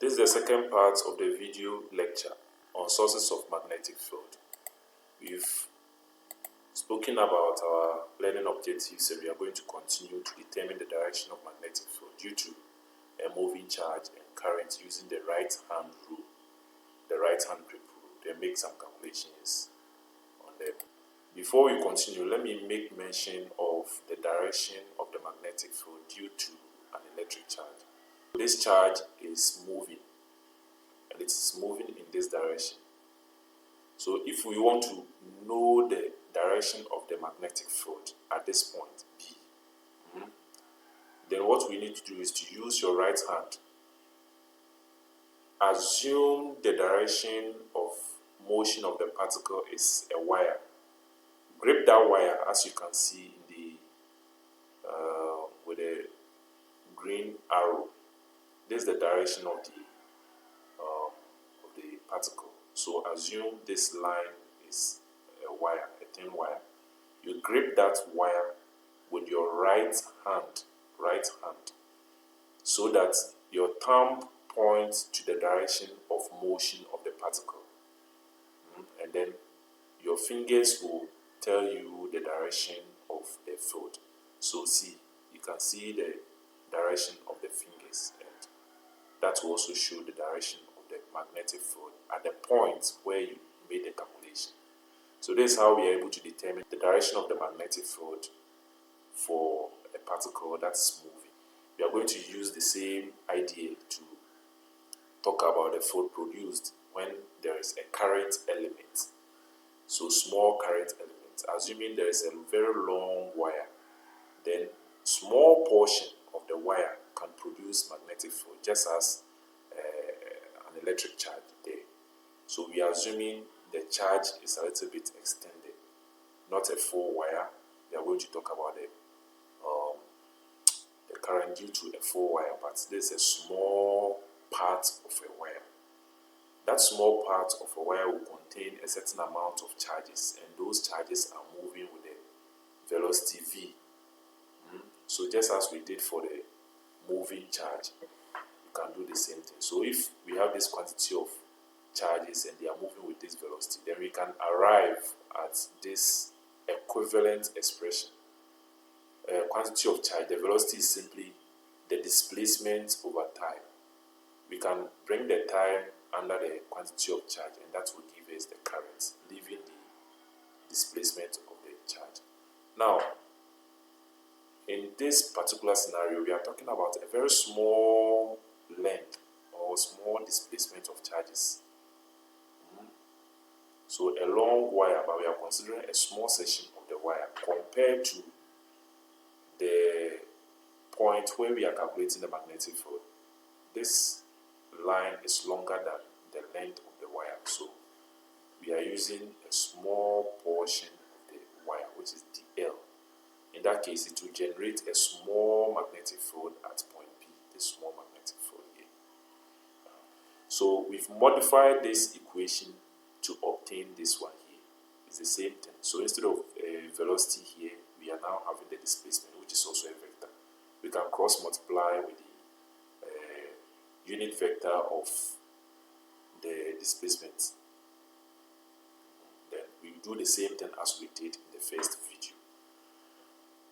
This is the second part of the video lecture on sources of magnetic field. We've spoken about our learning objectives, and we are going to continue to determine the direction of magnetic field due to a moving charge and current using the right hand rule, the right hand grip rule. Then make some calculations on them. Before we continue, let me make mention of the direction of the magnetic field due to an electric charge. This charge is moving, and it is moving in this direction. So if we want to know the direction of the magnetic field at this point B, then what we need to do is to use your right hand. Assume the direction of motion of the particle is a wire. Grip that wire, as you can see in the with a green arrow. This is the direction of the particle. So assume this line is a wire, a thin wire. You grip that wire with your right hand, so that your thumb points to the direction of motion of the particle, and then your fingers will tell you the direction of the field. So see, you can see the direction of the fingers, and that will also show the direction of the magnetic field at the point where you made the calculation. So this is how we are able to determine the direction of the magnetic field for a particle that's moving. We are going to use the same idea to talk about the field produced when there is a current element. So small current element. Assuming there is a very long wire, then small portion of the wire can produce magnetic field, just as an electric charge there. So we are assuming the charge is a little bit extended, not a full wire. We are going to talk about the current due to a full wire, but this is a small part of a wire. That small part of a wire will contain a certain amount of charges, and those charges are moving with a velocity v. So just as we did for the moving charge, you can do the same thing. So if we have this quantity of charges and they are moving with this velocity, then we can arrive at this equivalent expression. Quantity of charge, the velocity is simply the displacement over time. We can bring the time under the quantity of charge, and that will give us the current, leaving the displacement of the charge. Now, in this particular scenario, we are talking about a very small length or small displacement of charges. So a long wire, but we are considering a small section of the wire compared to the point where we are calculating the magnetic field. This line is longer than the length of the wire, so we are using a small portion of the wire, which is dl. In that case, it will generate a small magnetic field at point P, this small magnetic field here. So we've modified this equation to obtain this one here. It's the same thing. So instead of a velocity here, we are now having the displacement, which is also a vector. We can cross multiply with the unit vector of the displacement. Then we do the same thing as we did in the first video.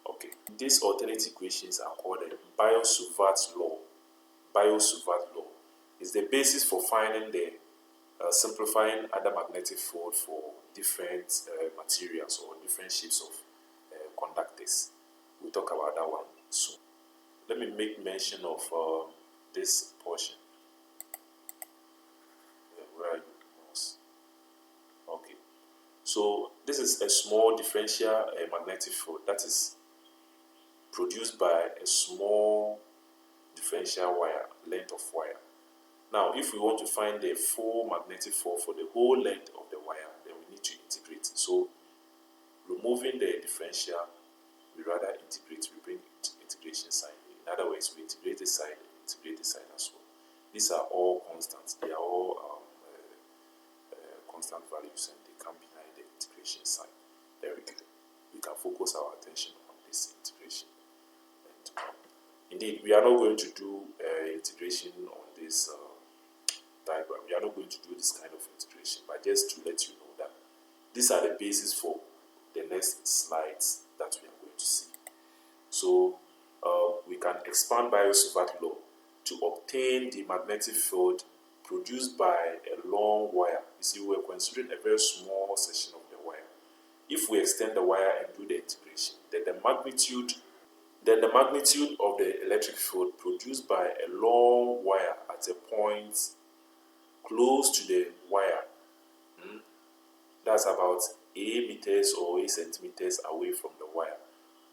Okay, these alternate equations are called the Biot-Savart law. Biot-Savart law is the basis for finding the simplifying other magnetic field for different materials or different shapes of conductors. We'll talk about that one soon. Let me make mention of this portion. Where are you? Okay. So this is a small differential magnetic field that is produced by a small differential wire, length of wire. Now, if we want to find the full magnetic field for the whole length of the wire, then we need to integrate. So, removing the differential, we rather integrate. We bring integration sign. In other words, we integrate the side, integrate the side as well. These are all constants. They are all constant values, and they come behind the integration sign. Very good. We can focus our attention on this integration. And, indeed, we are not going to do integration on this are not going to do this kind of integration, but just to let you know that these are the basis for the next slides that we are going to see. So we can expand Biot-Savart law to obtain the magnetic field produced by a long wire. You see, we're considering a very small section of the wire. If we extend the wire and do the integration, then the magnitude of the electric field produced by a long wire at a point close to the wire, that's about 8 meters or 8 centimeters away from the wire,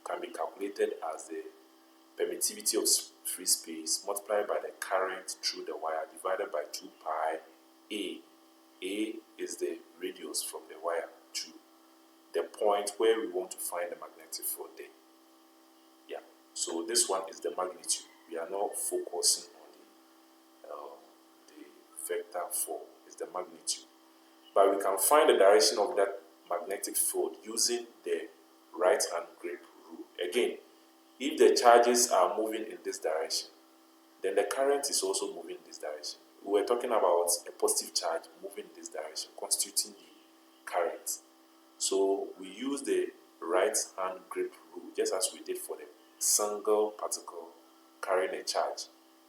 can be calculated as the permittivity of free space multiplied by the current through the wire divided by 2 pi A. A is the radius from the wire to the point where we want to find the magnetic field there. Yeah, so this one is the magnitude. We are not focusing on the vector 4, is the magnitude. But we can find the direction of that magnetic field using the right hand grip rule. Again, if the charges are moving in this direction, then the current is also moving in this direction. We were talking about a positive charge moving in this direction, constituting the current. So we use the right hand grip rule, just as we did for the single particle carrying a charge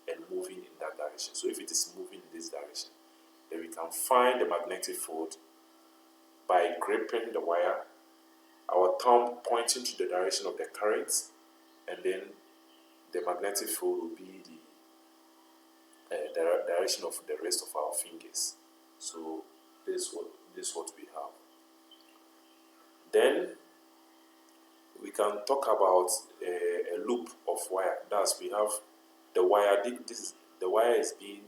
and moving in that direction. So if it is moving in this direction, then we can find the magnetic field by gripping the wire, our thumb pointing to the direction of the current, and then the magnetic field will be the direction of the rest of our fingers. So this is what we have. Then we can talk about a loop of wire. Thus, we have the wire. The wire is being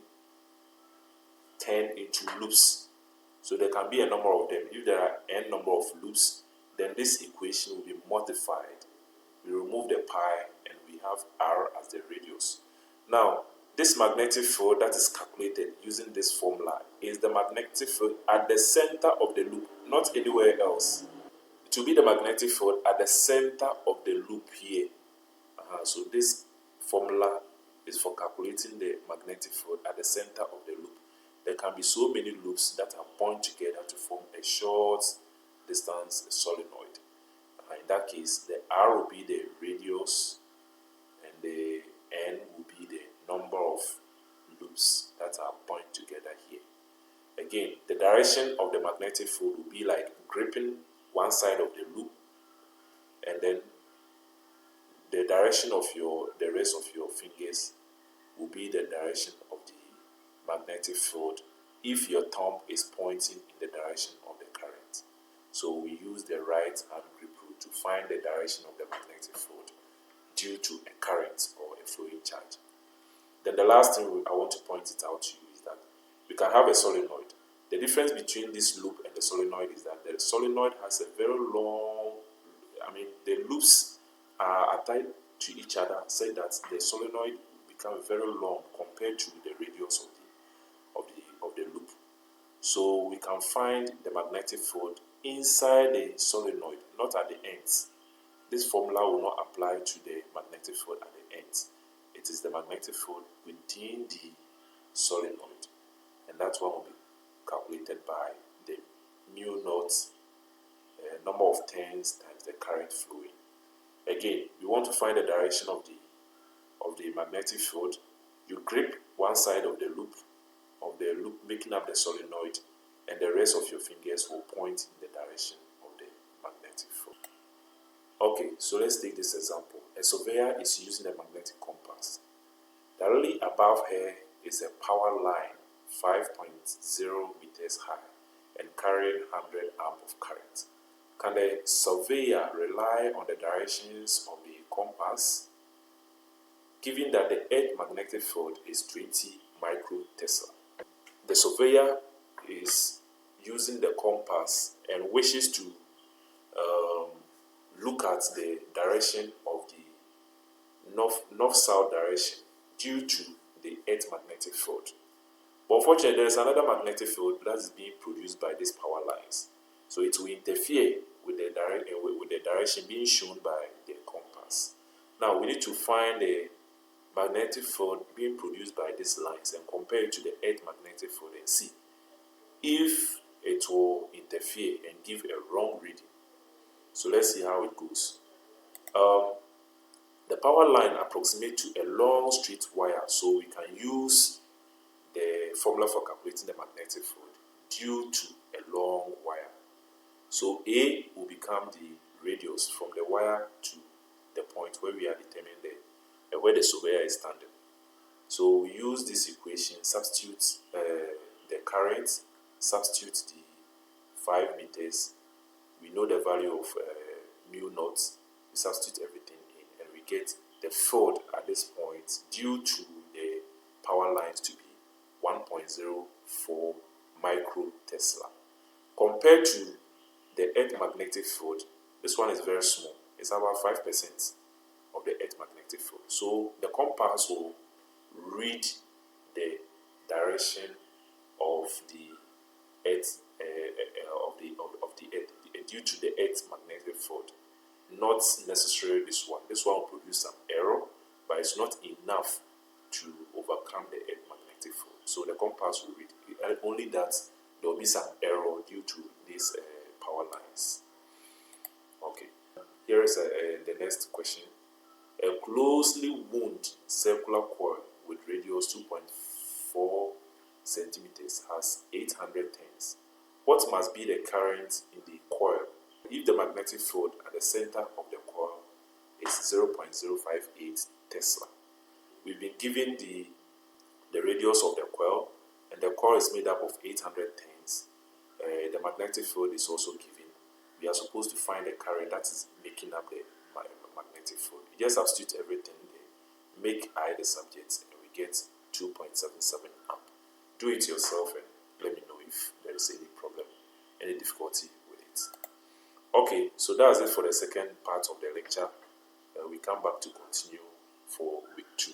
turned into loops. So there can be a number of them. If there are n number of loops, then this equation will be modified. We remove the pi and we have r as the radius. Now, this magnetic field that is calculated using this formula is the magnetic field at the center of the loop, not anywhere else. It will be the magnetic field at the center of the loop here. So this formula is for calculating the magnetic field at the center of the loop. There can be so many loops that are bound together to form a short distance solenoid. In that case, the r will be the radius and the n will be the number of loops that are bound together here. Again, the direction of the magnetic field will be like gripping one side of the loop, and then the direction of the rest of your fingers will be the direction of the magnetic field if your thumb is pointing in the direction of the current. So we use the right hand grip rule to find the direction of the magnetic field due to a current or a flowing charge. Then the last thing I want to point it out to you is that we can have a solenoid. The difference between this loop and the solenoid is that the solenoid has a very long, the loops are tied to each other, so that the solenoid becomes very long compared to the radius of the loop. So we can find the magnetic field inside the solenoid, not at the ends. This formula will not apply to the magnetic field at the ends. It is the magnetic field within the solenoid, and that one will be calculated by the mu naught number of turns times the current flowing. Again, we want to find the direction of the magnetic field. You grip one side of the loop making up the solenoid, and the rest of your fingers will point in the direction of the magnetic field. Okay, so let's take this example. A surveyor is using a magnetic compass. Directly above her is a power line 5.0 meters high and carrying 100 amp of current. Can the surveyor rely on the directions of the compass, given that the earth magnetic field is 20 microtesla? The surveyor is using the compass and wishes to look at the direction of the north-south direction due to the earth magnetic field. But unfortunately, there is another magnetic field that is being produced by these power lines. So it will interfere with the direction being shown by the compass. Now we need to find the magnetic field being produced by these lines and compare it to the earth magnetic magnetic field and see if it will interfere and give a wrong reading. So let's see how it goes. The power line approximates to a long straight wire, so we can use the formula for calculating the magnetic field due to a long wire. So A will become the radius from the wire to the point where we are determining where the surveyor is standing. So we use this equation, substitute the current, substitute the 5 meters. We know the value of mu naught. We substitute everything in, and we get the field at this point due to the power lines to be 1.04 micro Tesla. Compared to the Earth magnetic field, this one is very small. It's about 5% of the Earth magnetic field. So the compass will read the direction of the Earth of the Earth due to the Earth magnetic field. Not necessarily this one. This one will produce some error, but it's not enough to overcome the Earth magnetic field. So the compass will read. Only that there will be some error due to these power lines. Okay. Here is the next question. A closely wound circular coil with radius 2.4 centimeters has 800 turns. What must be the current in the coil if the magnetic field at the center of the coil is 0.058 Tesla? We've been given the radius of the coil, and the coil is made up of 800 turns. The magnetic field is also given. We are supposed to find the current that is making up the magnetic field. You just substitute everything there, make I the subject, and we get 2.77 amp. Do it yourself and let me know if there is any problem, any difficulty with it. Okay, so that's it for the second part of the lecture. We come back to continue for week 2.